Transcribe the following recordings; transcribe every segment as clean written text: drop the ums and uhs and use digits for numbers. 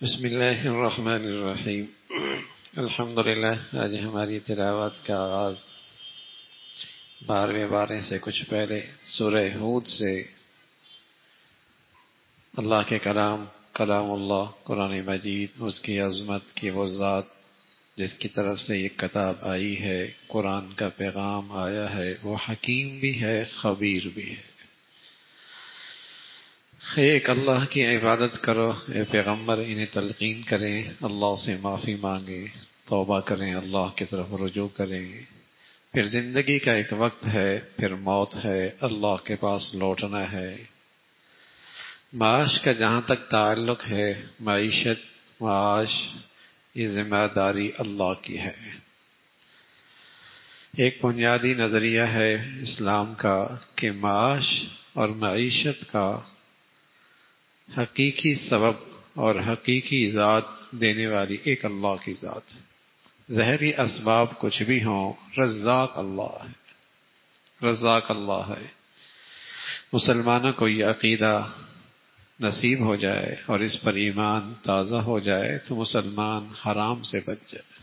بسم اللہ الرحمن الرحیم۔ الحمدللہ، آج ہماری تلاوت کا آغاز 12ویں پارے سے کچھ پہلے سورہ ہود سے اللہ کے کلام اللہ قرآن مجید، اس کی عظمت کی وہ ذات جس کی طرف سے یہ کتاب آئی ہے، قرآن کا پیغام آیا ہے، وہ حکیم بھی ہے، خبیر بھی ہے۔ ایک اللہ کی عبادت کرو، اے پیغمبر انہیں تلقین کریں، اللہ سے معافی مانگیں، توبہ کریں، اللہ کی طرف رجوع کریں۔ پھر زندگی کا ایک وقت ہے، پھر موت ہے، اللہ کے پاس لوٹنا ہے۔ معاش کا جہاں تک تعلق ہے، معیشت، معاش، یہ ذمہ داری اللہ کی ہے۔ ایک بنیادی نظریہ ہے اسلام کا کہ معاش اور معیشت کا حقیقی سبب اور حقیقی ذات دینے والی ایک اللہ کی ذات ہے۔ ظاہری اسباب کچھ بھی ہوں، رزاق اللہ ہے، رزاق اللہ ہے۔ مسلمانوں کو یہ عقیدہ نصیب ہو جائے اور اس پر ایمان تازہ ہو جائے تو مسلمان حرام سے بچ جائے،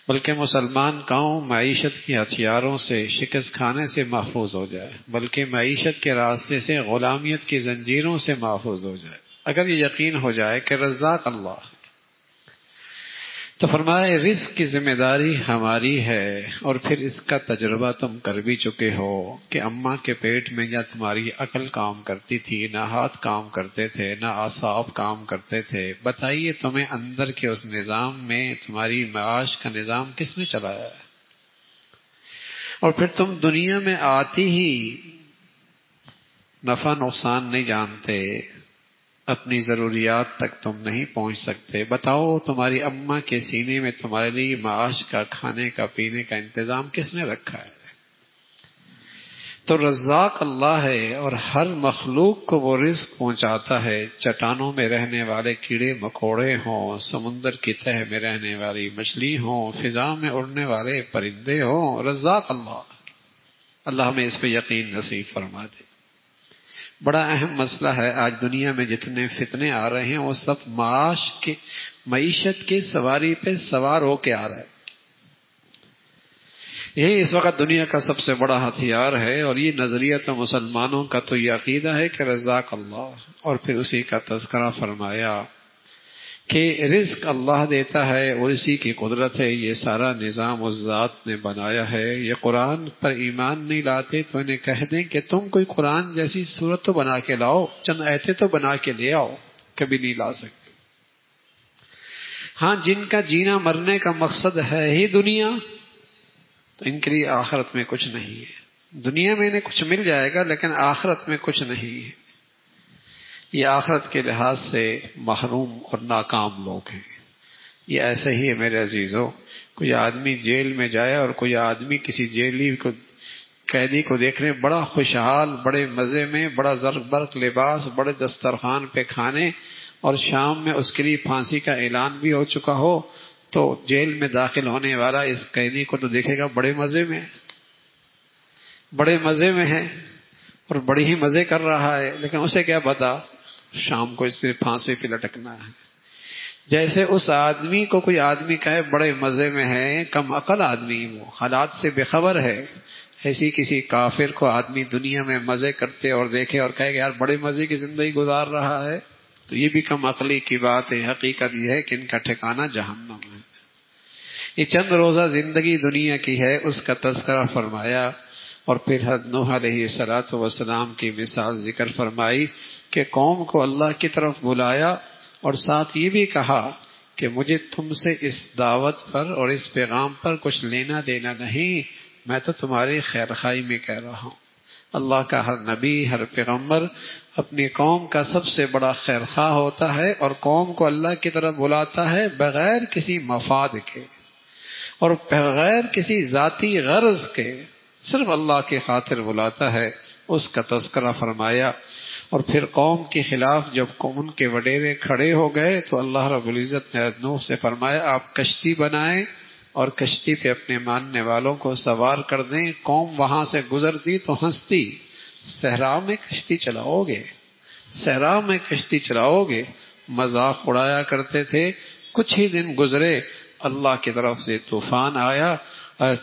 بلکہ مسلمان قوم معیشت کے ہتھیاروں سے، شکست کھانے سے محفوظ ہو جائے، بلکہ معیشت کے راستے سے، غلامیت کی زنجیروں سے محفوظ ہو جائے۔ اگر یہ یقین ہو جائے کہ رزاق اللہ ہے تو فرمائے رزق کی ذمہ داری ہماری ہے، اور پھر اس کا تجربہ تم کر بھی چکے ہو کہ اماں کے پیٹ میں یا تمہاری عقل کام کرتی تھی، نہ ہاتھ کام کرتے تھے، نہ اعصاب کام کرتے تھے۔ بتائیے تمہیں اندر کے اس نظام میں تمہاری معاش کا نظام کس نے چلایا ہے؟ اور پھر تم دنیا میں آتی ہی نفع نقصان نہیں جانتے، اپنی ضروریات تک تم نہیں پہنچ سکتے۔ بتاؤ تمہاری اماں کے سینے میں تمہارے لیے معاش کا، کھانے کا، پینے کا انتظام کس نے رکھا ہے؟ تو رزاق اللہ ہے، اور ہر مخلوق کو وہ رزق پہنچاتا ہے، چٹانوں میں رہنے والے کیڑے مکوڑے ہوں، سمندر کی تہہ میں رہنے والی مچھلی ہوں، فضا میں اڑنے والے پرندے ہوں، رزاق اللہ ہمیں اس پہ یقین نصیب فرما دے۔ بڑا اہم مسئلہ ہے، آج دنیا میں جتنے فتنے آ رہے ہیں وہ سب معیشت کی سواری پہ سوار ہو کے آ رہا ہے۔ یہی اس وقت دنیا کا سب سے بڑا ہتھیار ہے، اور یہ نظریہ تو مسلمانوں کا تو یہ عقیدہ ہے کہ رزاق اللہ، اور پھر اسی کا تذکرہ فرمایا کہ رزق اللہ دیتا ہے اور اسی کی قدرت ہے، یہ سارا نظام اس ذات نے بنایا ہے۔ یہ قرآن پر ایمان نہیں لاتے تو انہیں کہہ دیں کہ تم کوئی قرآن جیسی صورت تو بنا کے لاؤ، چند آیتیں تو بنا کے لے آؤ، کبھی نہیں لا سکتے۔ ہاں، جن کا جینا مرنے کا مقصد ہے ہی دنیا، تو ان کے لیے آخرت میں کچھ نہیں ہے۔ دنیا میں انہیں کچھ مل جائے گا لیکن آخرت میں کچھ نہیں ہے۔ یہ آخرت کے لحاظ سے محروم اور ناکام لوگ ہیں۔ یہ ایسے ہی ہے میرے عزیزوں، کوئی آدمی جیل میں جائے اور کوئی آدمی کسی جیلی کو، قیدی کو دیکھنے بڑا خوشحال، بڑے مزے میں، بڑا زرق برق لباس، بڑے دسترخوان پہ کھانے، اور شام میں اس کے لیے پھانسی کا اعلان بھی ہو چکا ہو، تو جیل میں داخل ہونے والا اس قیدی کو تو دیکھے گا بڑے مزے میں، بڑے مزے میں ہے اور بڑی ہی مزے کر رہا ہے، لیکن اسے کیا پتا شام کو اس سے پھانسی پہ لٹکنا ہے۔ جیسے اس آدمی کو کوئی آدمی کہے بڑے مزے میں ہے، کم عقل آدمی، وہ حالات سے بے خبر ہے، ایسی کسی کافر کو آدمی دنیا میں مزے کرتے اور دیکھے اور کہے کہ یار بڑے مزے کی زندگی گزار رہا ہے، تو یہ بھی کم عقلی کی بات ہے۔ حقیقت یہ ہے کہ ان کا ٹھکانہ جہنم ہے۔ یہ چند روزہ زندگی دنیا کی ہے، اس کا تذکرہ فرمایا، اور پھر حضرت نوح علیہ السلام کی مثال ذکر فرمائی کہ قوم کو اللہ کی طرف بلایا، اور ساتھ یہ بھی کہا کہ مجھے تم سے اس دعوت پر اور اس پیغام پر کچھ لینا دینا نہیں، میں تو تمہاری خیر خواہی میں کہہ رہا ہوں۔ اللہ کا ہر نبی، ہر پیغمبر اپنی قوم کا سب سے بڑا خیر خواہ ہوتا ہے، اور قوم کو اللہ کی طرف بلاتا ہے بغیر کسی مفاد کے اور بغیر کسی ذاتی غرض کے، صرف اللہ کی خاطر بلاتا ہے۔ اس کا تذکرہ فرمایا، اور پھر قوم کے خلاف جب ان کے وڈیرے کھڑے ہو گئے تو اللہ رب العزت نے نوح سے فرمایا آپ کشتی بنائیں اور کشتی پہ اپنے ماننے والوں کو سوار کر دیں۔ قوم وہاں سے گزرتی تو ہنستی، صحرا میں کشتی چلاؤ گے، صحرا میں کشتی چلاؤ گے، مذاق اڑایا کرتے تھے. کچھ ہی دن گزرے اللہ کی طرف سے طوفان آیا.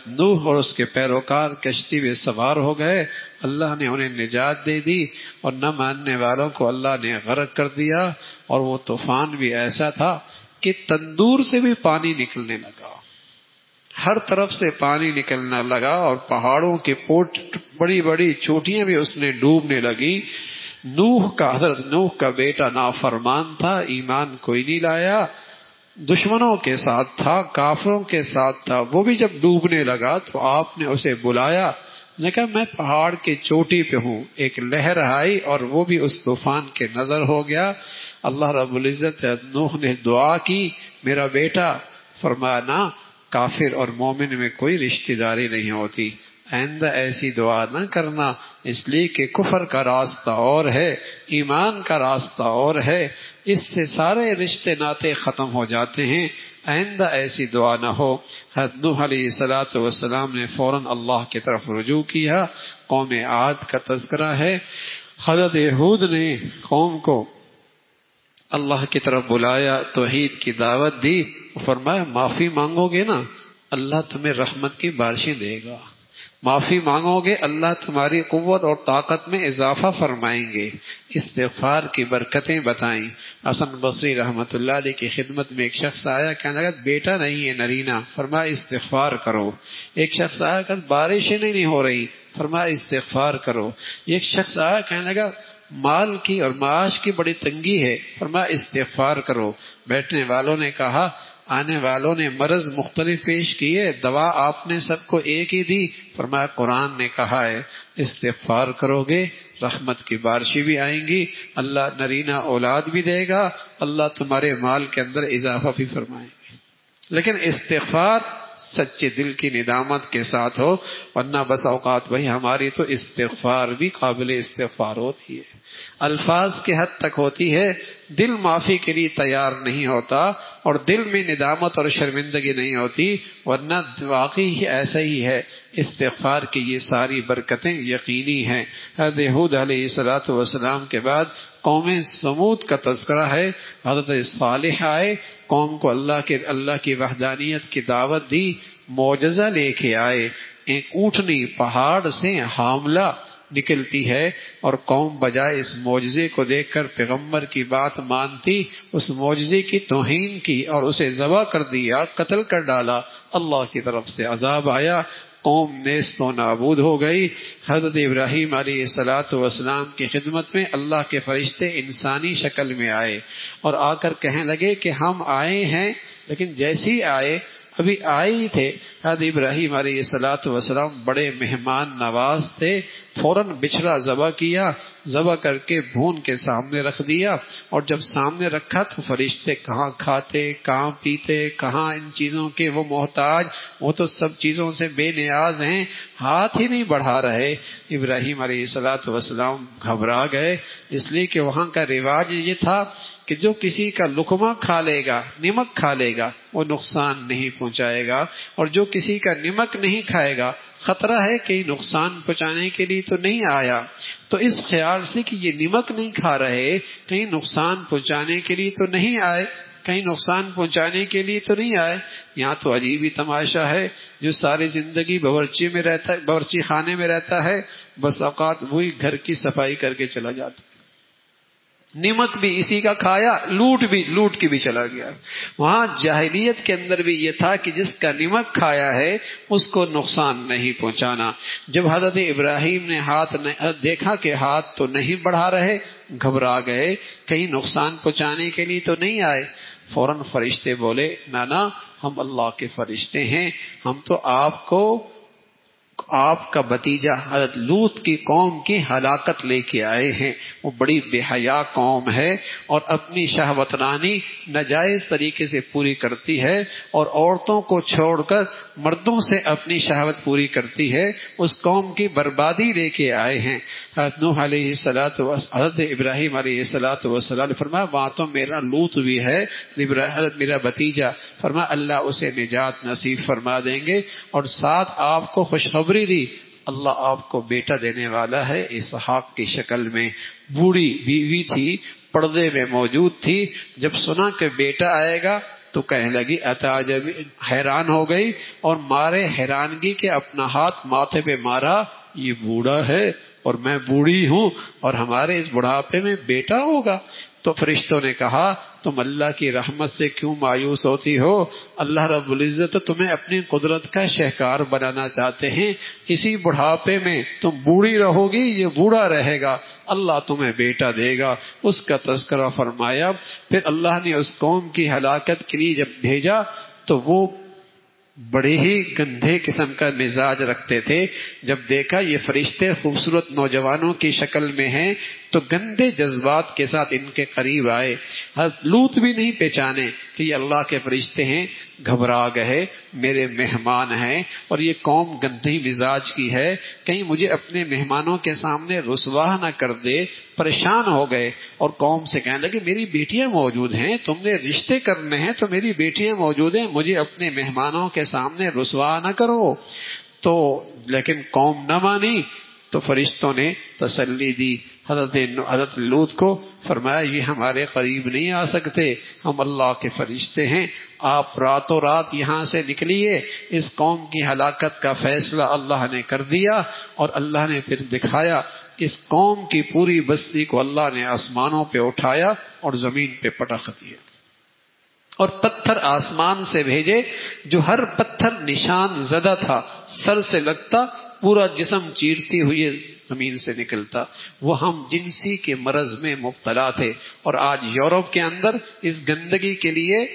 نوح اور اس کے پیروکار کشتی میں سوار ہو گئے. اللہ نے انہیں نجات دے دی اور نہ ماننے والوں کو اللہ نے غرق کر دیا. اور وہ طوفان بھی ایسا تھا کہ تندور سے بھی پانی نکلنے لگا, ہر طرف سے پانی نکلنے لگا, اور پہاڑوں کے بڑی بڑی چوٹیاں بھی اس نے ڈوبنے لگی. حضرت نوح کا بیٹا نافرمان تھا, ایمان کوئی نہیں لایا, دشمنوں کے ساتھ تھا, کافروں کے ساتھ تھا. وہ بھی جب ڈوبنے لگا تو آپ نے اسے بلایا, نے کہا میں پہاڑ کی چوٹی پہ ہوں. ایک لہر آئی اور وہ بھی اس طوفان کے نظر ہو گیا. اللہ رب العزت نوح نے دعا کی, میرا بیٹا. فرمایا نہ, کافر اور مومن میں کوئی رشتہ داری نہیں ہوتی, آئندہ ایسی دعا نہ کرنا, اس لیے کہ کفر کا راستہ اور ہے, ایمان کا راستہ اور ہے, اس سے سارے رشتے ناطے ختم ہو جاتے ہیں, آئندہ ایسی دعا نہ ہو. حضرت نوح علیہ السلام نے فوراً اللہ کی طرف رجوع کیا. قوم عاد کا تذکرہ ہے. حضرت ہود نے قوم کو اللہ کی طرف بلایا, توحید کی دعوت دی. فرمایا معافی مانگو گے نا اللہ تمہیں رحمت کی بارشیں دے گا, معافی مانگو گے اللہ تمہاری قوت اور طاقت میں اضافہ فرمائیں گے. استغفار کی برکتیں بتائیں. حسن بصری رحمت اللہ علیہ کی خدمت میں ایک شخص آیا, کہنے لگا بیٹا نہیں ہے نرینا, فرمایا استغفار کرو. ایک شخص آیا کہ بارشیں نہیں ہو رہی, فرمایا استغفار کرو. ایک شخص آیا کہنے لگا مال کی اور معاش کی بڑی تنگی ہے, فرمایا استغفار کرو. بیٹھنے والوں نے کہا آنے والوں نے مرض مختلف پیش کیے, دوا آپ نے سب کو ایک ہی دی. فرمایا قرآن نے کہا ہے استغفار کرو گے رحمت کی بارشیں بھی آئیں گی, اللہ نرینہ اولاد بھی دے گا, اللہ تمہارے مال کے اندر اضافہ بھی فرمائیں گے. لیکن استغفار سچے دل کی ندامت کے ساتھ ہو, ورنہ بس اوقات وہی ہماری تو استغفار بھی قابل استغفار ہوتی ہے, الفاظ کے حد تک ہوتی ہے, دل معافی کے لیے تیار نہیں ہوتا اور دل میں ندامت اور شرمندگی نہیں ہوتی. ورنہ واقعی ایسا ہی ہے, استغفار کی یہ ساری برکتیں یقینی ہیں. حضرت ہود علیہ السلام کے بعد قوم سمود کا تذکرہ ہے. حضرت صالح آئے, قوم کو اللہ کی وحدانیت کی دعوت دی, معجزہ لے کے آئے. ایک اونٹنی پہاڑ سے حاملہ نکلتی ہے اور قوم بجائے اس معجزے کو دیکھ کر پیغمبر کی بات مانتی, اس معجزے کی توہین کی اور اسے ذبح کر دیا, قتل کر ڈالا. اللہ کی طرف سے عذاب آیا, قوم نیست و نابود ہو گئی. حضرت ابراہیم علیہ السلام کی خدمت میں اللہ کے فرشتے انسانی شکل میں آئے اور آ کر کہنے لگے کہ ہم آئے ہیں, لیکن جیسی آئے ابھی آئے ہی تھے. حضرت ابراہیم علیہ السلام بڑے مہمان نواز تھے, فوراً بچھڑا ذبح کیا, ذبح کر کے بھون کے سامنے رکھ دیا. اور جب سامنے رکھا تو فرشتے کہاں کھاتے, کہاں پیتے, کہاں ان چیزوں کے وہ محتاج, وہ تو سب چیزوں سے بے نیاز ہیں, ہاتھ ہی نہیں بڑھا رہے. ابراہیم علیہ السلام گھبرا گئے, اس لیے کہ وہاں کا رواج یہ تھا کہ جو کسی کا لقمہ کھا لے گا, نمک کھا لے گا, وہ نقصان نہیں پہنچائے گا, اور جو کسی کا نمک نہیں کھائے گا خطرہ ہے کہ نقصان پہنچانے کے لیے تو نہیں آیا. تو اس خیال سے کہ یہ نمک نہیں کھا رہے, کہیں نقصان پہنچانے کے لیے تو نہیں آئے, کہیں نقصان پہنچانے کے لیے تو نہیں آئے. یہاں تو عجیب ہی تماشا ہے, جو ساری زندگی باورچی خانے میں رہتا ہے, بس اوقات وہی گھر کی صفائی کر کے چلا جاتا, نمک بھی اسی کا کھایا, لوٹ کے بھی چلا گیا. وہاں جاہلیت کے اندر بھی یہ تھا کہ جس کا نمک کھایا ہے اس کو نقصان نہیں پہنچانا. جب حضرت ابراہیم نے دیکھا کہ ہاتھ تو نہیں بڑھا رہے, گھبرا گئے, کہیں نقصان پہنچانے کے لیے تو نہیں آئے. فوراً فرشتے بولے نانا ہم اللہ کے فرشتے ہیں, ہم تو آپ کا بھتیجا حضرت لوط کی قوم کی ہلاکت لے کے آئے ہیں. وہ بڑی بے حیا قوم ہے اور اپنی شہوت رانی ناجائز طریقے سے پوری کرتی ہے, اور عورتوں کو چھوڑ کر مردوں سے اپنی شہوت پوری کرتی ہے. اس قوم کی بربادی لے کے آئے ہیں. حضرت نوح علیہ حضرت ابراہیم علیہ السلام نے فرمایا وہاں تو میرا لوط بھی ہے, میرا بھتیجا. فرمایا اللہ اسے نجات نصیب فرما دیں گے, اور ساتھ آپ کو خوشخبری دی, اللہ آپ کو بیٹا دینے والا ہے اسحاق کی شکل میں. بوڑھی بیوی تھی, پردے میں موجود تھی، جب سنا کہ بیٹا آئے گا تو کہنے لگی اتعجب، حیران ہو گئی اور مارے حیرانگی کے اپنا ہاتھ ماتھے پہ مارا، یہ بوڑھا ہے اور میں بوڑھی ہوں اور ہمارے اس بڑھاپے میں بیٹا ہوگا؟ تو فرشتوں نے کہا تم اللہ کی رحمت سے کیوں مایوس ہوتی ہو؟ اللہ رب العزت تمہیں اپنی قدرت کا شہکار بنانا چاہتے ہیں، اسی بڑھاپے میں تم بوڑھی رہو گی، یہ بوڑھا رہے گا، اللہ تمہیں بیٹا دے گا۔ اس کا تذکرہ فرمایا۔ پھر اللہ نے اس قوم کی ہلاکت کے لیے جب بھیجا تو وہ بڑے ہی گندے قسم کا مزاج رکھتے تھے۔ جب دیکھا یہ فرشتے خوبصورت نوجوانوں کی شکل میں ہیں تو گندے جذبات کے ساتھ ان کے قریب آئے۔ لوط بھی نہیں پہچانے کہ یہ اللہ کے فرشتے ہیں، گھبرا گئے، میرے مہمان ہیں اور یہ قوم گندی مزاج کی ہے، کہیں مجھے اپنے مہمانوں کے سامنے رسوا نہ کر دے۔ پریشان ہو گئے اور قوم سے کہنے لگے میری بیٹیاں موجود ہیں، تم نے رشتے کرنے ہیں تو میری بیٹیاں موجود ہیں، مجھے اپنے مہمانوں کے سامنے رسوا نہ کرو۔ تو لیکن قوم نہ مانی تو فرشتوں نے تسلی دی حضرت لوط کو، فرمایا یہ ہمارے قریب نہیں آ سکتے، ہم اللہ کے فرشتے ہیں، آپ راتوں رات یہاں سے نکلیے۔ اس قوم کی ہلاکت کا فیصلہ اللہ نے کر دیا اور اللہ نے پھر دکھایا، اس قوم کی پوری بستی کو اللہ نے آسمانوں پہ اٹھایا اور زمین پہ پٹخ دیا اور پتھر آسمان سے بھیجے، جو ہر پتھر نشان زدہ تھا، سر سے لگتا، پورا جسم چیرتی ہوئی زمین سے نکلتا۔ وہ ہم جنسی کے مرض میں مبتلا تھے اور آج یورپ کے اندر اس گندگی کے لیے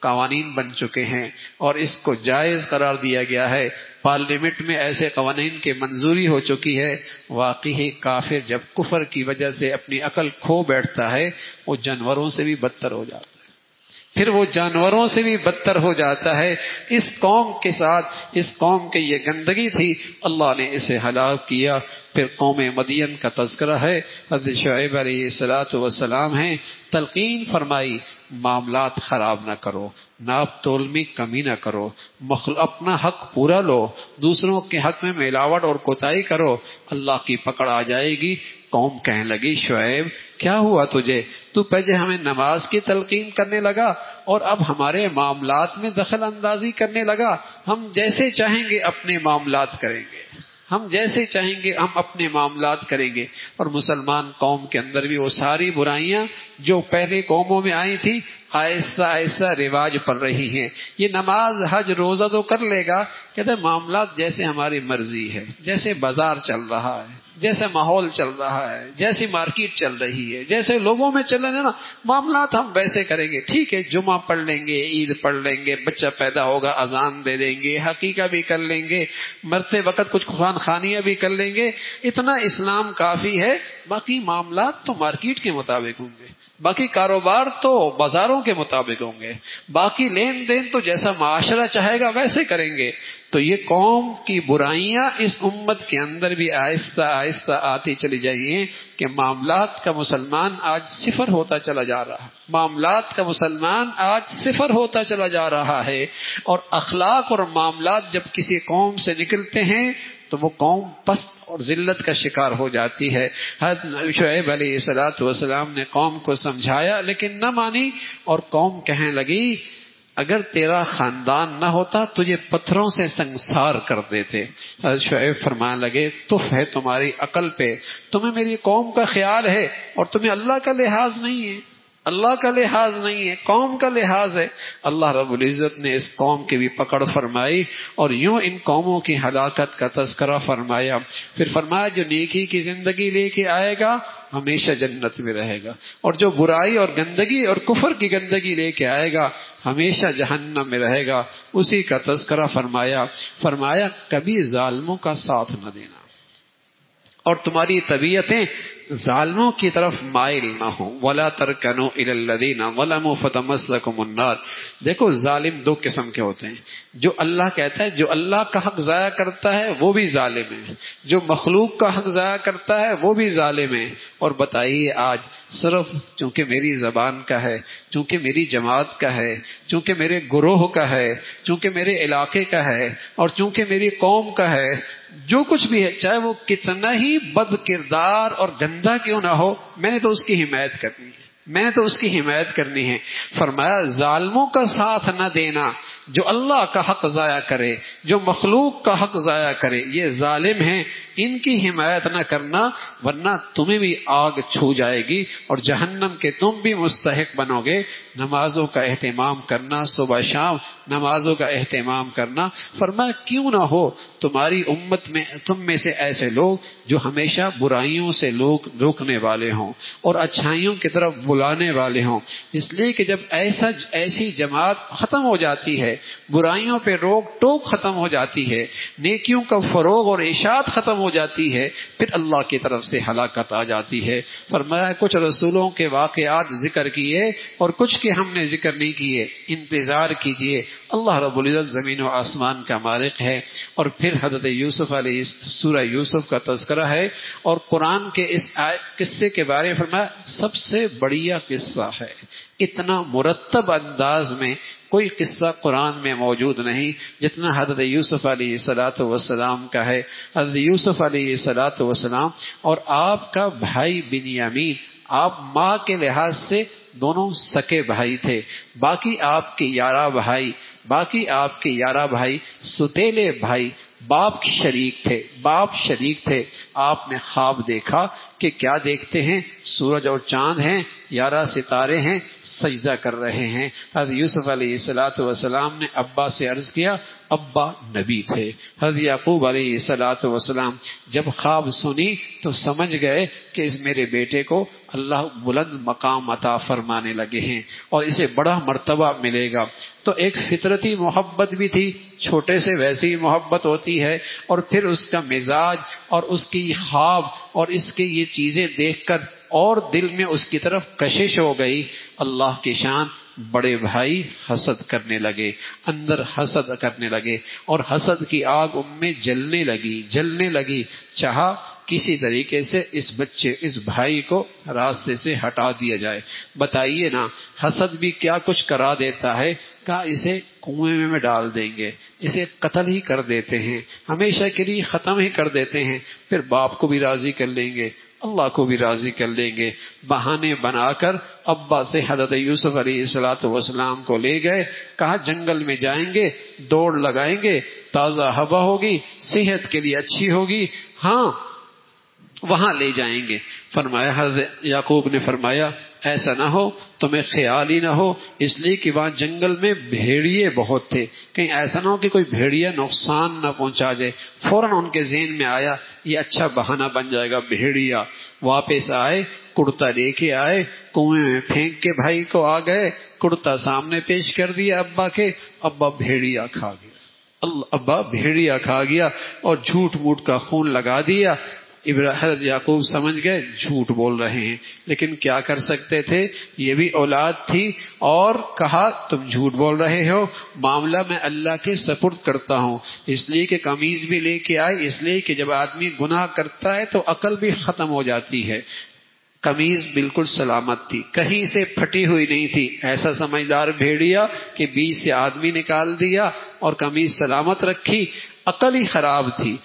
قوانین بن چکے ہیں اور اس کو جائز قرار دیا گیا ہے، پارلیمنٹ میں ایسے قوانین کی منظوری ہو چکی ہے۔ واقعی کافر جب کفر کی وجہ سے اپنی عقل کھو بیٹھتا ہے وہ جانوروں سے بھی بدتر ہو جاتا ہے، پھر وہ جانوروں سے بھی بدتر ہو جاتا ہے۔ اس قوم کے ساتھ اس قوم کی یہ گندگی تھی، اللہ نے اسے ہلاک کیا۔ پھر قوم مدین کا تذکرہ ہے، حضرت شعیب علیہ السلام ہیں، تلقین فرمائی معاملات خراب نہ کرو، ناپ تول میں کمی نہ کرو، اپنا حق پورا لو، دوسروں کے حق میں ملاوٹ اور کوتاہی کرو، اللہ کی پکڑ آ جائے گی۔ قوم کہنے لگی شعیب کیا ہوا تجھے؟ تو پہلے ہمیں نماز کی تلقین کرنے لگا اور اب ہمارے معاملات میں دخل اندازی کرنے لگا۔ ہم جیسے چاہیں گے اپنے معاملات کریں گے، ہم جیسے چاہیں گے ہم اپنے معاملات کریں گے۔ اور مسلمان قوم کے اندر بھی وہ ساری برائیاں جو پہلے قوموں میں آئی تھی آہستہ آہستہ رواج پڑ رہی ہیں۔ یہ نماز حج روزہ تو کر لے گا، کہتے ہیں معاملات جیسے ہماری مرضی ہے، جیسے بازار چل رہا ہے، جیسے ماحول چل رہا ہے، جیسی مارکیٹ چل رہی ہے، جیسے لوگوں میں چل رہے ہیں نا معاملات ہم ویسے کریں گے۔ ٹھیک ہے، جمعہ پڑھ لیں گے، عید پڑھ لیں گے، بچہ پیدا ہوگا اذان دے دیں گے، حقیقہ بھی کر لیں گے، مرتے وقت کچھ قرآن خوانیاں بھی کر لیں گے، اتنا اسلام کافی ہے۔ باقی معاملات تو مارکیٹ کے مطابق ہوں گے، باقی کاروبار تو بازاروں کے مطابق ہوں گے، باقی لین دین تو جیسا معاشرہ چاہے گا ویسے کریں گے۔ تو یہ قوم کی برائیاں اس امت کے اندر بھی آہستہ آہستہ آتی چلی جائیں کہ معاملات کا مسلمان آج صفر ہوتا چلا جا رہا ہے، معاملات کا مسلمان آج صفر ہوتا چلا جا رہا ہے۔ اور اخلاق اور معاملات جب کسی قوم سے نکلتے ہیں تو وہ قوم پست اور ذلت کا شکار ہو جاتی ہے۔ حضرت شعیب علیہ السلام نے قوم کو سمجھایا لیکن نہ مانی، اور قوم کہنے لگی اگر تیرا خاندان نہ ہوتا تجھے پتھروں سے سنسار کر دیتے۔ حضرت شعیب فرمانے لگے تف ہے تمہاری عقل پہ، تمہیں میری قوم کا خیال ہے اور تمہیں اللہ کا لحاظ نہیں ہے، اللہ کا لحاظ نہیں ہے، قوم کا لحاظ ہے۔ اللہ رب العزت نے اس قوم کی بھی پکڑ فرمائی اور یوں ان قوموں کی ہلاکت کا تذکرہ فرمایا۔ پھر فرمایا جو نیکی کی زندگی لے کے آئے گا ہمیشہ جنت میں رہے گا، اور جو برائی اور گندگی اور کفر کی گندگی لے کے آئے گا ہمیشہ جہنم میں رہے گا۔ اسی کا تذکرہ فرمایا کبھی ظالموں کا ساتھ نہ دینا اور تمہاری طبیعتیں ظالموں کی طرف مائل نہ ہوں۔ وَلَا تَرْكَنُوا إِلَى الَّذِينَ ظَلَمُوا فَتَمَسَّكُمُ النَّارُ۔ دیکھو ظالم دو قسم کے ہوتے ہیں، جو اللہ کہتا ہے جو اللہ کا حق ضائع کرتا ہے وہ بھی ظالم ہے، جو مخلوق کا حق ضائع کرتا ہے وہ بھی ظالم ہے۔ اور بتائیے آج صرف چونکہ میری زبان کا ہے، چونکہ میری جماعت کا ہے، چونکہ میرے گروہ کا ہے، چونکہ میرے علاقے کا ہے اور چونکہ میری قوم کا ہے، جو کچھ بھی ہے چاہے وہ کتنا ہی بد کردار اور گندا کیوں نہ ہو میں نے تو اس کی حمایت کرنی ہے، میں نے تو اس کی حمایت کرنی ہے۔ فرمایا ظالموں کا ساتھ نہ دینا، جو اللہ کا حق ضائع کرے، جو مخلوق کا حق ضائع کرے، یہ ظالم ہیں، ان کی حمایت نہ کرنا، ورنہ تمہیں بھی آگ چھو جائے گی اور جہنم کے تم بھی مستحق بنو گے۔ نمازوں کا اہتمام کرنا، صبح شام نمازوں کا اہتمام کرنا۔ فرمایا کیوں نہ ہو تمہاری امت میں، تم میں سے ایسے لوگ جو ہمیشہ برائیوں سے لوگ روکنے والے ہوں اور اچھائیوں کی طرف بلانے والے ہوں۔ اس لیے کہ جب ایسی جماعت ختم ہو جاتی ہے، برائیوں پہ روک ٹوک ختم ہو جاتی ہے، نیکیوں کا فروغ اور اشاعت ختم ہو جاتی ہے، پھر اللہ کی طرف سے ہلاکت آ جاتی ہے۔ فرمایا کچھ رسولوں کے واقعات ذکر کیے اور کچھ کے ہم نے ذکر نہیں کیے، انتظار کیجئے، اللہ رب العزت زمین و آسمان کا مالک ہے۔ اور پھر حضرت یوسف علیہ سورہ یوسف کا تذکرہ ہے، اور قرآن کے اس قصے کے بارے میں فرمایا سب سے بڑھیا قصہ ہے۔ اتنا مرتب انداز میں کوئی قصہ قرآن میں موجود نہیں جتنا حضرت یوسف علیہ السلام کا ہے۔ حضرت یوسف علیہ السلام اور آپ کا بھائی بنیامین، آپ ماں کے لحاظ سے دونوں سکے بھائی تھے، باقی آپ کے 11 بھائی ستیلے بھائی، باپ شریک تھے۔ آپ نے خواب دیکھا کہ کیا دیکھتے ہیں؟ سورج اور چاند ہیں، 11 ستارے ہیں، سجدہ کر رہے ہیں۔ حضرت یوسف علیہ السلام نے ابا سے عرض کیا، ابا نبی تھے۔ حضرت یعقوب علیہ السلام جب خواب سنی تو سمجھ گئے کہ اس میرے بیٹے کو اللہ بلند مقام عطا فرمانے لگے ہیں اور اسے بڑا مرتبہ ملے گا۔ تو ایک فطرتی محبت بھی تھی، چھوٹے سے ویسی ہی محبت ہوتی ہے، اور پھر اس کا مزاج اور اس کی خواب اور اس کی یہ چیزیں دیکھ کر اور دل میں اس کی طرف کشش ہو گئی۔ اللہ کی شان، بڑے بھائی حسد کرنے لگے، اندر حسد کرنے لگے، اور حسد کی آگ ان میں جلنے لگی۔ چاہا کسی طریقے سے اس بھائی کو راستے سے ہٹا دیا جائے۔ بتائیے نا، حسد بھی کیا کچھ کرا دیتا ہے۔ کہا اسے کنویں میں ڈال دیں گے، اسے قتل ہی کر دیتے ہیں، ہمیشہ کے لیے ختم ہی کر دیتے ہیں، پھر باپ کو بھی راضی کر لیں گے، اللہ کو بھی راضی کر لیں گے۔ بہانے بنا کر ابا سے حضرت یوسف علیہ السلام کو لے گئے، کہا جنگل میں جائیں گے، دوڑ لگائیں گے، تازہ ہوا ہوگی، صحت کے لیے اچھی ہوگی، ہاں وہاں لے جائیں گے۔ فرمایا حضرت یعقوب نے فرمایا ایسا نہ ہو، تمہیں خیال ہی نہ ہو، اس لیے کہ وہاں جنگل میں بھیڑیے بہت تھے، کہیں ایسا نہ ہو کہ کوئی بھیڑیا نقصان نہ پہنچا جائے۔ فوراً ان کے ذہن میں آیا یہ اچھا بہانہ بن جائے گا، بھیڑیا۔ واپس آئے، کرتا لے کے آئے، کنویں میں پھینک کے بھائی کو آ گئے، کرتا سامنے پیش کر دیا ابا کے، ابا بھیڑیا کھا گیا اور جھوٹ موٹ کا خون لگا دیا۔ حضرت یعقوب سمجھ گئے جھوٹ بول رہے ہیں، لیکن کیا کر سکتے تھے، یہ بھی اولاد تھی، اور کہا تم جھوٹ بول رہے ہو، معاملہ میں اللہ کے سپرد کرتا ہوں۔ اس لیے کہ قمیض بھی لے کے آئے، اس لیے کہ جب آدمی گناہ کرتا ہے تو عقل بھی ختم ہو جاتی ہے۔ قمیض بالکل سلامت تھی، کہیں سے پھٹی ہوئی نہیں تھی، ایسا سمجھدار بھیڑیا کہ بیچ سے آدمی نکال دیا اور قمیض سلامت رکھی، عقل ہی خراب تھی،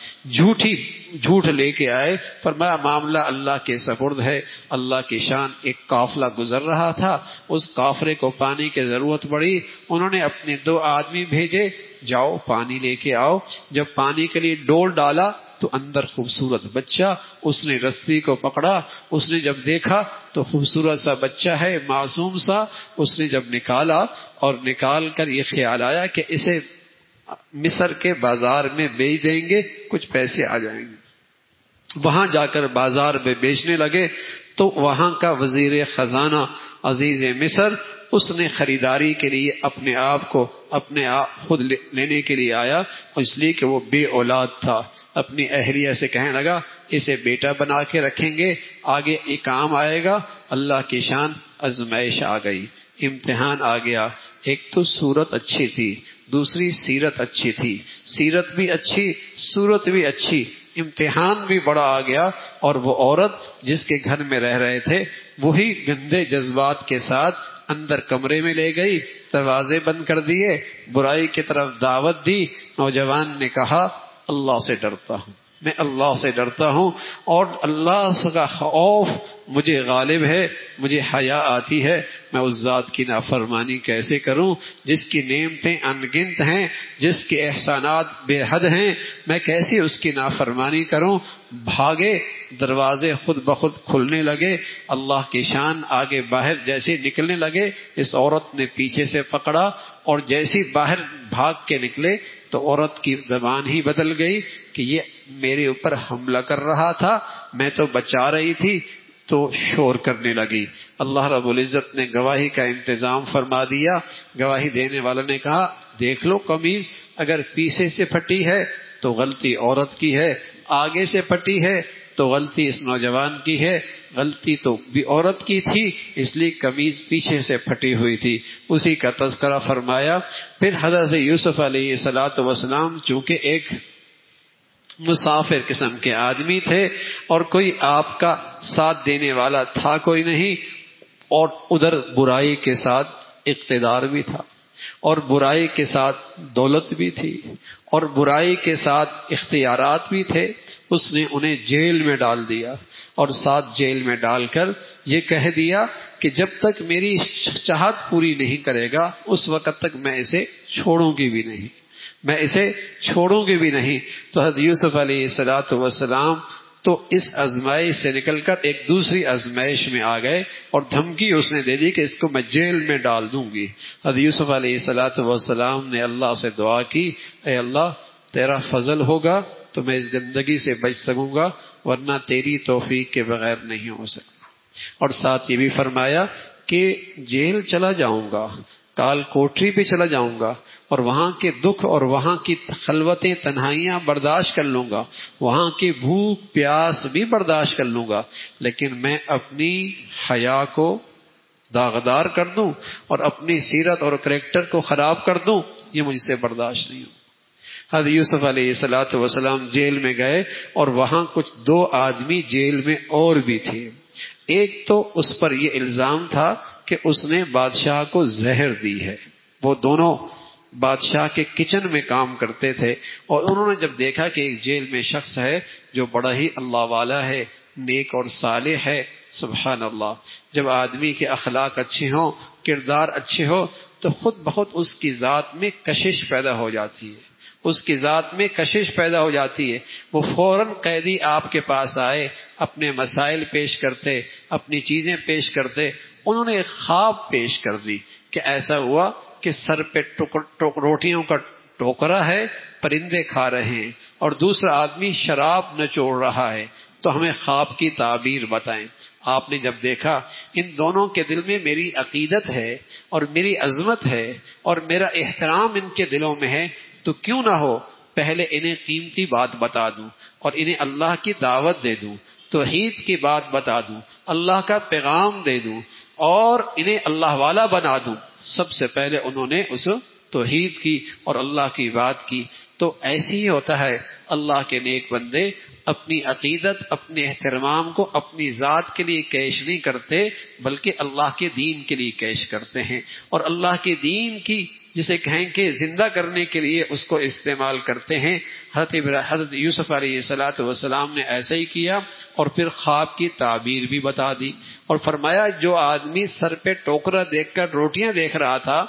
جھوٹ لے کے آئے۔ فرمایا معاملہ اللہ کے سپرد ہے، اللہ کی شان۔ ایک قافلہ گزر رہا تھا، اس قافلے کو پانی کی ضرورت پڑی، انہوں نے اپنے 2 آدمی بھیجے، جاؤ پانی لے کے آؤ۔ جب پانی کے لیے ڈول ڈالا تو اندر خوبصورت بچہ، اس نے رسی کو پکڑا، اس نے جب دیکھا تو خوبصورت سا بچہ ہے، معصوم سا، اس نے جب نکالا اور نکال کر یہ خیال آیا کہ اسے مصر کے بازار میں بیچ دیں گے، کچھ پیسے آ جائیں گے۔ وہاں جا کر بازار میں بیچنے لگے تو وہاں کا وزیر خزانہ عزیز مصر، اس نے خریداری کے لیے اپنے آپ کو خود لینے کے لیے آیا، اس لیے کہ وہ بے اولاد تھا۔ اپنی اہلیہ سے کہنے لگا اسے بیٹا بنا کے رکھیں گے، آگے ایک کام آئے گا۔ اللہ کی شان، آزمائش آ گئی، امتحان آ گیا۔ ایک تو صورت اچھی تھی، دوسری سیرت اچھی تھی، سیرت بھی اچھی، صورت بھی اچھی، امتحان بھی بڑا آ گیا۔ اور وہ عورت جس کے گھر میں رہ رہے تھے وہی گندے جذبات کے ساتھ اندر کمرے میں لے گئی، دروازے بند کر دیے، برائی کی طرف دعوت دی۔ نوجوان نے کہا اللہ سے ڈرتا ہوں، میں اللہ سے ڈرتا ہوں اور اللہ کا خوف مجھے غالب ہے، مجھے حیا آتی ہے، میں اس ذات کی نافرمانی کیسے کروں جس کی نعمتیں انگنت ہیں، جس کے احسانات بے حد ہیں، میں کیسے اس کی نافرمانی کروں؟ بھاگے، دروازے خود بخود کھلنے لگے، اللہ کی شان آگے باہر جیسے نکلنے لگے، اس عورت نے پیچھے سے پکڑا اور جیسی باہر بھاگ کے نکلے تو عورت کی زبان ہی بدل گئی کہ یہ میرے اوپر حملہ کر رہا تھا، میں تو بچا رہی تھی، تو شور کرنے لگی۔ اللہ رب العزت نے گواہی کا انتظام فرما دیا۔ گواہی دینے والوں نے کہا دیکھ لو قمیض اگر پیچھے سے پھٹی ہے تو غلطی عورت کی ہے، آگے سے پھٹی ہے تو غلطی اس نوجوان کی ہے، غلطی تو بھی عورت کی تھی اس لیے قمیض پیچھے سے پھٹی ہوئی تھی۔ اسی کا تذکرہ فرمایا۔ پھر حضرت یوسف علیہ الصلوۃ والسلام چونکہ ایک مسافر قسم کے آدمی تھے اور کوئی آپ کا ساتھ دینے والا تھا کوئی نہیں، اور ادھر برائی کے ساتھ اقتدار بھی تھا اور برائی کے ساتھ دولت بھی تھی اور برائی کے ساتھ اختیارات بھی تھے، اس نے انہیں جیل میں ڈال دیا اور ساتھ جیل میں ڈال کر یہ کہہ دیا کہ جب تک میری چاہت پوری نہیں کرے گا اس وقت تک میں اسے چھوڑوں گی بھی نہیں، میں اسے چھوڑوں گی بھی نہیں۔ تو حضرت یوسف علیہ الصلوۃ والسلام تو اس آزمائش سے نکل کر ایک دوسری آزمائش میں آ گئے اور دھمکی اس نے دے دی کہ اس کو میں جیل میں ڈال دوں گی۔ حضرت یوسف علیہ الصلوۃ والسلام نے اللہ سے دعا کی، اے اللہ تیرا فضل ہوگا تو میں اس گندگی سے بچ سکوں گا، ورنہ تیری توفیق کے بغیر نہیں ہو سکتا۔ اور ساتھ یہ بھی فرمایا کہ جیل چلا جاؤں گا، کال کوٹری پہ چلا جاؤں گا اور وہاں کے دکھ اور وہاں کی خلوتیں تنہائیاں برداشت کر لوں گا، وہاں کی بھوک پیاس بھی برداشت کر لوں گا، لیکن میں اپنی حیا کو داغدار کر دوں اور اپنی سیرت اور کریکٹر کو خراب کر دوں، یہ مجھ سے برداشت نہیں ہو۔ حضرت یوسف علیہ الصلوۃ والسلام جیل میں گئے اور وہاں کچھ 2 آدمی جیل میں اور بھی تھے۔ ایک تو اس پر یہ الزام تھا کہ اس نے بادشاہ کو زہر دی ہے، وہ دونوں بادشاہ کے کچن میں کام کرتے تھے اور انہوں نے جب دیکھا کہ ایک جیل میں شخص ہے جو بڑا ہی اللہ والا ہے، نیک اور صالح ہے، سبحان اللہ، جب آدمی کے اخلاق اچھے ہوں، کردار اچھے ہو تو خود بخود اس کی ذات میں کشش پیدا ہو جاتی ہے، اس کی ذات میں کشش پیدا ہو جاتی ہے۔ وہ فوراً قیدی آپ کے پاس آئے، اپنے مسائل پیش کرتے، اپنی چیزیں پیش کرتے، انہوں نے ایک خواب پیش کر دی کہ ایسا ہوا کہ سر پہ روٹیوں کا ٹوکرا ہے، پرندے کھا رہے ہیں، اور دوسرا آدمی شراب نچوڑ رہا ہے، تو ہمیں خواب کی تعبیر بتائیں۔ آپ نے جب دیکھا ان دونوں کے دل میں میری عقیدت ہے اور میری عظمت ہے اور میرا احترام ان کے دلوں میں ہے، تو کیوں نہ ہو پہلے انہیں قیمتی بات بتا دوں اور انہیں اللہ کی دعوت دے دوں، توحید کی بات بتا دوں، اللہ کا پیغام دے دوں اور انہیں اللہ والا بنا دوں۔ سب سے پہلے انہوں نے اس توحید کی اور اللہ کی بات کی۔ تو ایسے ہی ہوتا ہے، اللہ کے نیک بندے اپنی عقیدت، اپنے احترام کو اپنی ذات کے لیے کیش نہیں کرتے بلکہ اللہ کے دین کے لیے کیش کرتے ہیں، اور اللہ کے دین کی جسے کہیں کہ زندہ کرنے کے لیے اس کو استعمال کرتے ہیں۔ حضرت یوسف علیہ الصلوۃ والسلام نے ایسا ہی کیا اور پھر خواب کی تعبیر بھی بتا دی اور فرمایا جو آدمی سر پہ ٹوکرا دیکھ کر روٹیاں دیکھ رہا تھا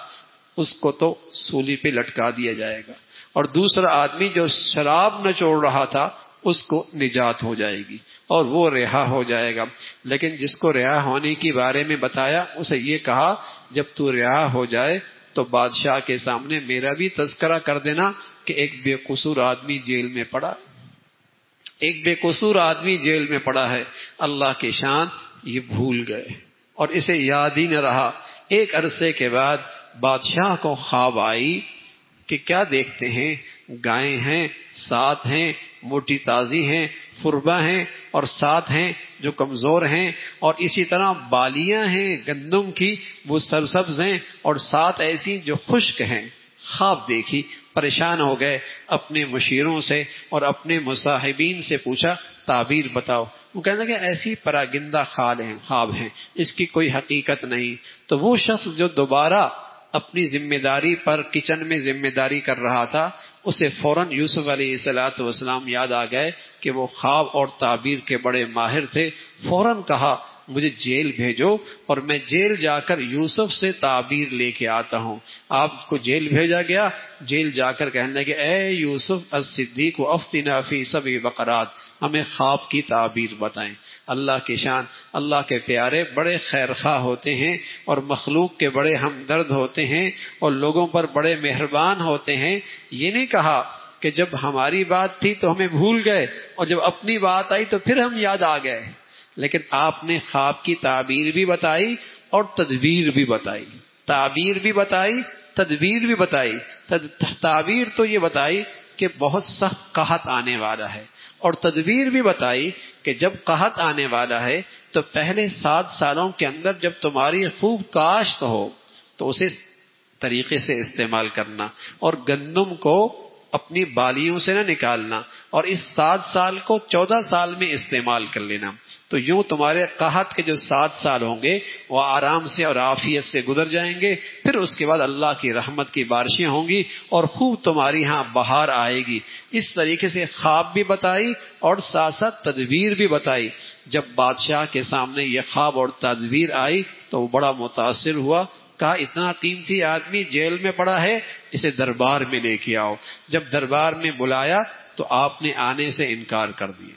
اس کو تو سولی پہ لٹکا دیا جائے گا، اور دوسرا آدمی جو شراب نچوڑ رہا تھا اس کو نجات ہو جائے گی اور وہ رہا ہو جائے گا۔ لیکن جس کو رہا ہونے کے بارے میں بتایا اسے یہ کہا جب تو رہا ہو جائے تو بادشاہ کے سامنے میرا بھی تذکرہ کر دینا کہ ایک بے قصور آدمی جیل میں پڑا، ایک بے قصور آدمی جیل میں پڑا ہے۔ اللہ کی شان یہ بھول گئے اور اسے یاد ہی نہ رہا۔ ایک عرصے کے بعد بادشاہ کو خواب آئی کہ کیا دیکھتے ہیں، گائیں ہیں، 7 ہیں، موٹی تازی ہیں، فربہ ہیں اور 7 ہیں جو کمزور ہیں، اور اسی طرح بالیاں ہیں گندم کی وہ سرسبز ہیں، اور 7 ایسی جو خشک ہیں۔ خواب دیکھی، پریشان ہو گئے، اپنے مشیروں سے اور اپنے مصاحبین سے پوچھا تعبیر بتاؤ۔ وہ کہنے لگے ایسی پراگندہ خواب ہیں، اس کی کوئی حقیقت نہیں۔ تو وہ شخص جو دوبارہ اپنی ذمہ داری پر کچن میں ذمہ داری کر رہا تھا اسے فوراً یوسف علیہ السلام یاد آ گئے کہ وہ خواب اور تعبیر کے بڑے ماہر تھے. فوراً کہا مجھے جیل بھیجو اور میں جیل جا کر یوسف سے تعبیر لے کے آتا ہوں. آپ کو جیل بھیجا گیا. جیل جا کر کہنے لگے اے یوسف الصدیق افتنا فی سبع بقرات، ہمیں خواب کی تعبیر بتائیں. اللہ کی شان، اللہ کے پیارے بڑے خیرخواہ ہوتے ہیں اور مخلوق کے بڑے ہمدرد ہوتے ہیں اور لوگوں پر بڑے مہربان ہوتے ہیں. یہ نہیں کہا کہ جب ہماری بات تھی تو ہمیں بھول گئے اور جب اپنی بات آئی تو پھر ہم یاد آ گئے، لیکن آپ نے خواب کی تعبیر بھی بتائی اور تدبیر بھی بتائی. تعبیر بھی بتائی، تدبیر بھی بتائی. تعبیر تو یہ بتائی کہ بہت سخت قحط آنے والا ہے، اور تدبیر بھی بتائی کہ جب قحط آنے والا ہے تو پہلے 7 سالوں کے اندر جب تمہاری خوب کاشت ہو تو اسے طریقے سے استعمال کرنا، اور گندم کو اپنی بالیوں سے نہ نکالنا، اور اس 7 سال کو 14 سال میں استعمال کر لینا. تو یوں تمہارے قحط کے جو 7 سال ہوں گے وہ آرام سے اور عافیت سے گزر جائیں گے. پھر اس کے بعد اللہ کی رحمت کی بارشیں ہوں گی اور خوب تمہاری ہاں بہار آئے گی. اس طریقے سے خواب بھی بتائی اور ساتھ ساتھ تدبیر بھی بتائی. جب بادشاہ کے سامنے یہ خواب اور تدبیر آئی تو وہ بڑا متاثر ہوا. کہا اتنا قیمتی آدمی جیل میں پڑا ہے، اسے دربار میں لے کے آؤ. جب دربار میں بلایا تو آپ نے آنے سے انکار کر دیا.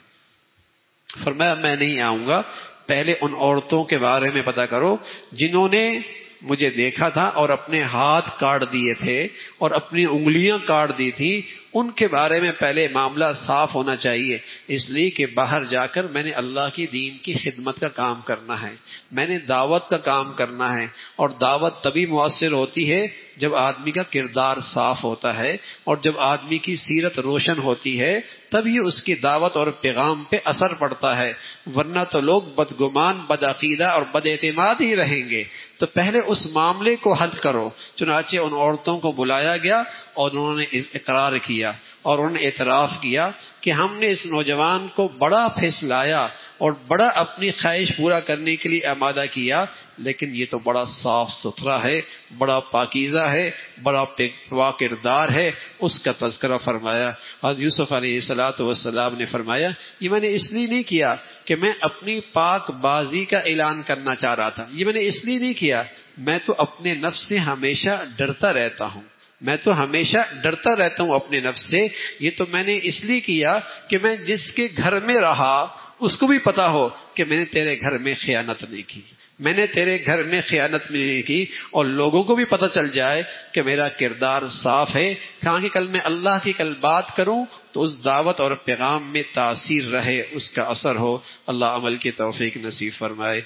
فرمایا میں نہیں آؤں گا، پہلے ان عورتوں کے بارے میں پتہ کرو جنہوں نے مجھے دیکھا تھا اور اپنے ہاتھ کاٹ دیے تھے اور اپنی انگلیاں کاٹ دی تھی. ان کے بارے میں پہلے معاملہ صاف ہونا چاہیے، اس لیے کہ باہر جا کر میں نے اللہ کی دین کی خدمت کا کام کرنا ہے، میں نے دعوت کا کام کرنا ہے. اور دعوت تبھی مؤثر ہوتی ہے جب آدمی کا کردار صاف ہوتا ہے اور جب آدمی کی سیرت روشن ہوتی ہے تبھی اس کی دعوت اور پیغام پہ اثر پڑتا ہے. ورنہ تو لوگ بدگمان، بدعقیدہ اور بد اعتماد ہی رہیں گے. تو پہلے اس معاملے کو حل کرو. چنانچہ ان عورتوں کو بلایا گیا اور انہوں نے اقرار کیا اور انہوں نے اعتراف کیا کہ ہم نے اس نوجوان کو بڑا پھسلایا اور بڑا اپنی خواہش پورا کرنے کے لیے آمادہ کیا، لیکن یہ تو بڑا صاف ستھرا ہے، بڑا پاکیزہ ہے، بڑا پاک کردار ہے. اس کا تذکرہ فرمایا. حضرت یوسف علیہ السلام نے فرمایا یہ میں نے اس لیے نہیں کیا کہ میں اپنی پاک بازی کا اعلان کرنا چاہ رہا تھا، یہ میں نے اس لیے نہیں کیا، میں تو اپنے نفس سے ہمیشہ ڈرتا رہتا ہوں، میں تو ہمیشہ ڈرتا رہتا ہوں اپنے نفس سے. یہ تو میں نے اس لیے کیا کہ میں جس کے گھر میں رہا اس کو بھی پتا ہو کہ میں نے تیرے گھر میں خیانت نہیں کی، میں نے تیرے گھر میں خیانت نہیں کی، اور لوگوں کو بھی پتہ چل جائے کہ میرا کردار صاف ہے. کہاں کہ کل میں اللہ کی کل بات کروں تو اس دعوت اور پیغام میں تاثیر رہے، اس کا اثر ہو. اللہ عمل کی توفیق نصیب فرمائے.